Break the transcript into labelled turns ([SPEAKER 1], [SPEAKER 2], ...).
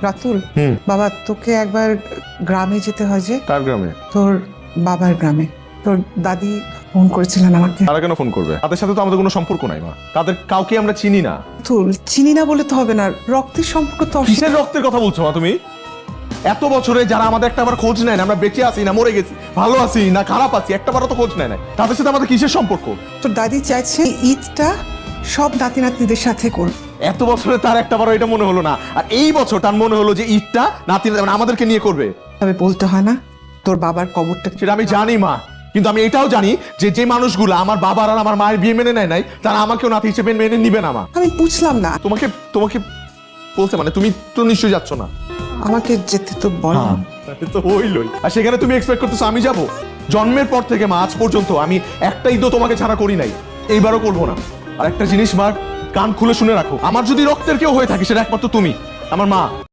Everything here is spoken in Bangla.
[SPEAKER 1] রাতুল, বাবা তোকে একবার গ্রামে যেতে হয় যে।
[SPEAKER 2] কার গ্রামে?
[SPEAKER 1] তোর বাবার গ্রামে। তোর দাদি ফোন করেছিলেন আমাকে।
[SPEAKER 2] তারা কেন ফোন করবে? তাদের সাথে তো আমাদের কোনো সম্পর্ক নাই মা। তাদের কাউকে আমরা চিনি না।
[SPEAKER 1] রাতুল, চিনি না বলে তো হবে না, রক্তের সম্পর্ক তো।
[SPEAKER 2] কিসের রক্তের কথা বলছো মা তুমি? এত বছরে যারা আমাদের একটা বার খোঁজ নেয় না, আমরা বেঁচে আছি না মরে গেছি, ভালো আছি না খারাপ আছি, একটা বারও তো খোঁজ নেয় না, তাদের সাথে আমাদের কিসের সম্পর্ক?
[SPEAKER 1] তোর দাদি চাইছে ঈদটা সব নাতি নাতনিদের সাথে কর।
[SPEAKER 2] এত বছরে তার একটা বারও এটা মনে হলো না, আর এই বছর তার মনে হলো যে ঈদটা নাতি মানে আমাদেরকে নিয়ে করবে।
[SPEAKER 1] তবে বলতে হয় না তোর বাবার কবরটা।
[SPEAKER 2] সেটা আমি জানি মা, কিন্তু আমি এটাও জানি যে যে মানুষগুলো আমার বাবার আর আমার মায়ের বিয়ে মেনে নেয় নাই, তারা আমাকেও নাতি হিসেবে মেনে নিবে না মা।
[SPEAKER 1] আমি বুঝলাম না।
[SPEAKER 2] তোমাকে তোমাকে বলছে মানে তুমি তো নিশ্চয়ই যাচ্ছ না।
[SPEAKER 1] আমাকে যেতে তো বল।
[SPEAKER 2] তো হইলই, আর সেখানে তুমি এক্সপেক্ট করতেছো আমি যাব? জন্মের পর থেকে মা আজ পর্যন্ত আমি একটা ঈদও তোমাকে ছাড়া করি নাই, এইবারও করবো না। আর একটা জিনিস মা, কান খুলে শুনে রাখো, আমার যদি রক্তের কেউ হয়ে থাকে সেটা একমাত্র তুমি, আমার মা।